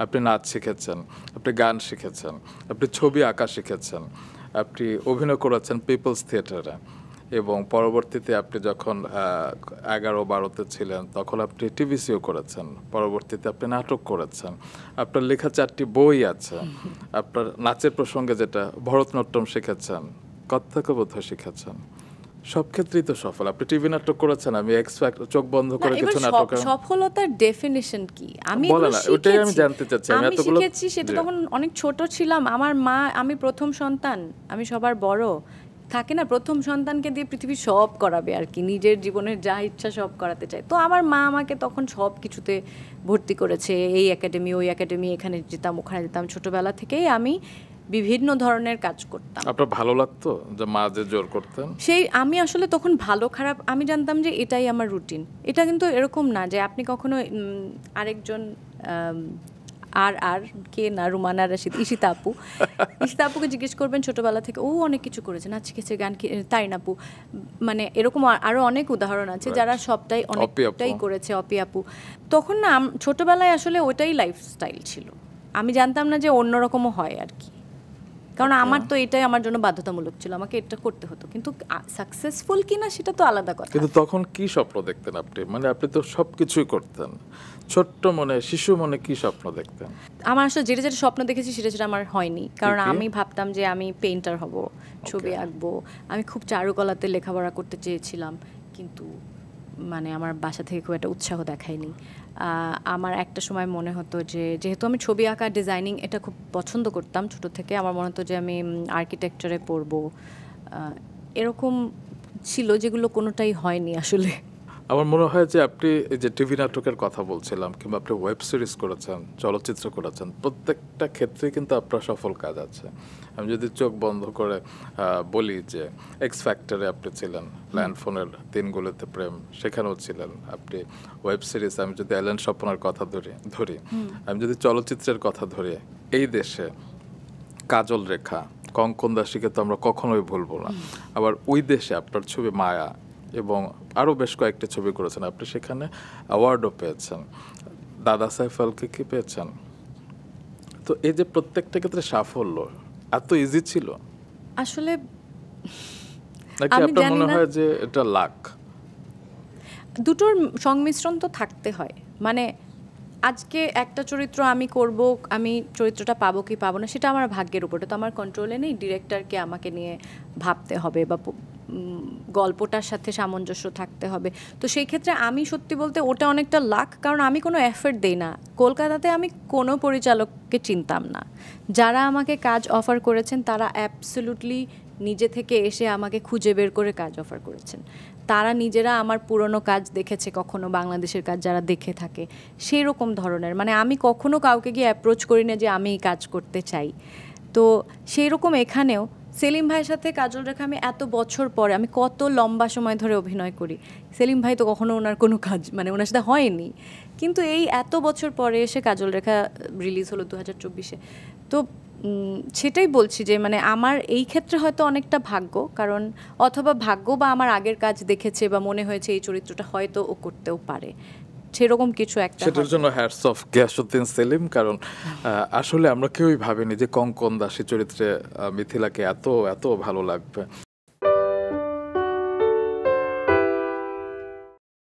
আপনি নাচ শিখেছেন, আপনি গান শিখেছেন, আপনি ছবি আঁকা শিখেছেন, আপনি অভিনয় করেছেন পিপলস থিয়েটারে, এবং পরবর্তীতে আপনি যখন 11-12-তে ছিলেন তখন আপনি টিভিসিও করেছেন, পরবর্তীতে আপনি নাটক করেছেন, আপনার লেখা 4টি বই আছে, আপনার নাচের প্রসঙ্গে যেটা ভরতনাট্যম শিখেছেন, কথকবোধ শিখেছেন, সব ক্ষেত্রেই তো সফল। আপনি টিভি নাটক করেছেন, আমি এক্স ফ্যাক্টর, চোখ বন্ধ করে কিছু নাটক। সফলতার ডেফিনিশন কি আমি ওটাই আমি জানতে চাচ্ছি। আমি শিখেছি সেটা তখন অনেক ছোট ছিলাম। আমার মা, আমি প্রথম সন্তান, আমি সবার বড়, থাকে না প্রথম সন্তানকে দিয়ে পৃথিবী সব করাবে আর কি, নিজের জীবনের যা ইচ্ছা সব করাতে চায়। তো আমার মা আমাকে তখন সব কিছুতে ভর্তি করেছে, এই একাডেমি ওই একাডেমি, এখানে যেতাম ওখানে যেতাম। ছোটবেলা থেকেই আমি বিভিন্ন ধরনের কাজ করতাম। আপনার ভালো লাগতো যে মা যে জোর করতেন? সেই আমি আসলে তখন ভালো খারাপ আমি জানতাম যে এটাই আমার রুটিন। এটা কিন্তু এরকম না যে আপনি কখনো আরেকজন আর কে না, রুমানা রাশিদ, ঈশিতা আপুকে জিজ্ঞেস করবেন ছোটবেলা থেকে ও অনেক কিছু করেছে, নাচ শিখেছে, গান, তারিন আপু, মানে এরকম আরো অনেক উদাহরণ আছে যারা সবটাই অনেকটাই করেছে, অপি আপু। তখন না ছোটবেলায় আসলে ওটাই লাইফস্টাইল ছিল, আমি জানতাম না যে অন্যরকমও হয় আর কি, কারণ আমার তো এটাই আমার জন্য বাধ্যতামূলক ছিল, আমাকে এটা করতে হতো। কিন্তু সাকসেসফুল কিনা সেটা তো আলাদা কথা। কিন্তু তখন কি স্বপ্ন দেখতেন আপনি? মানে আপনি তো সবকিছুই করতেন, ছোট্ট মনে, শিশু মনে কি স্বপ্ন দেখতেন? আমার আসলে যেটা যেটা স্বপ্ন দেখেছি সেটা আমার হয়নি, কারণ আমি ভাবতাম যে আমি পেইন্টার হব, ছবি আঁকবো, আমি খুব চারুকলাতে লেখাপড়া করতে চেয়েছিলাম, কিন্তু মানে আমার বাসা থেকে খুব একটা উৎসাহ দেখায়নি। আমার একটা সময় মনে হতো যে যেহেতু আমি ছবি আঁকা, ডিজাইনিং এটা খুব পছন্দ করতাম ছোট থেকে, আমার মনে হতো যে আমি আর্কিটেকচারে পড়বো, এরকম ছিল, যেগুলো কোনোটাই হয়নি আসলে। আমার মনে হয় যে আপনি এই যে টিভি নাটকের কথা বলছিলাম, কিংবা আপনি ওয়েব সিরিজ করেছেন, চলচ্চিত্র করেছেন, প্রত্যেকটা ক্ষেত্রে কিন্তু আপনার সফল কাজ আছে। আমি যদি চোখ বন্ধ করে বলি যে এক্স ফ্যাক্টরে আপনি ছিলেন, ল্যান্ডফোনের দিনগুলোতে প্রেম, সেখানেও ছিলেন আপনি। ওয়েব সিরিজ, আমি যদি অ্যালেন স্বপ্নের কথা ধরি, আমি যদি চলচ্চিত্রের কথা ধরি, এই দেশে কাজল রেখা, কঙ্কন দাসীকে তো আমরা কখনোই ভুলবো না। আবার ওই দেশে আপনার ছবি মায়া এবং আরও বেশ কয়েকটা ছবি করেছেন আপনি, সেখানে অ্যাওয়ার্ডও পেয়েছেন। দাদা সাহেব ফালকে কি পেয়েছেন? তো এই যে প্রত্যেকটা ক্ষেত্রে সাফল্য এত ইজি ছিল আসলে, নাকি আপনার মনে হয় যে এটা লাক? দুটোর সংমিশ্রণ তো থাকতে হয়। মানে আজকে একটা চরিত্র আমি করব, আমি চরিত্রটা পাবো কি পাবো না সেটা আমার ভাগ্যের উপরে, তো আমার কন্ট্রোলে নেই। ডিরেক্টরকে আমাকে নিয়ে ভাবতে হবে বা গল্পটার সাথে সামঞ্জস্য থাকতে হবে। তো সেই ক্ষেত্রে আমি সত্যি বলতে ওটা অনেকটা লাক, কারণ আমি কোনো এফর্ট দেই না। কলকাতাতে আমি কোনো পরিচালককে চিনতাম না, যারা আমাকে কাজ অফার করেছেন তারা অ্যাবসলিউটলি নিজে থেকে এসে আমাকে খুঁজে বের করে কাজ অফার করেছেন। তারা নিজেরা আমার পুরনো কাজ দেখেছে, কখনো বাংলাদেশের কাজ যারা দেখে থাকে সেই রকম ধরনের, মানে আমি কখনো কাউকে গিয়ে অ্যাপ্রোচ করি না যে আমি এই কাজ করতে চাই। তো সেই রকম এখানেও সেলিম ভাইয়ের সাথে কাজল রেখা, আমি এত বছর পরে, আমি কত লম্বা সময় ধরে অভিনয় করি, সেলিম ভাই তো কখনো ওনার কোনো কাজ মানে ওনার সাথে হয়নি, কিন্তু এই এত বছর পরে এসে কাজল রেখা রিলিজ হলো 2024-এ। তো সেটাই বলছি যে মানে আমার এই ক্ষেত্রে হয়তো অনেকটা ভাগ্য, কারণ অথবা ভাগ্য বা আমার আগের কাজ দেখেছে বা মনে হয়েছে এই চরিত্রটা হয়তো ও করতেও পারে, সেরকম কিছু একটা। সেটার জন্য হ্যাটস অফ গিয়াসউদ্দিন সেলিম, কারণ আসলে আমরা কেউই ভাবিনি যে কঙ্কন দাসী চরিত্রে মিথিলাকে এত এত ভালো লাগবে।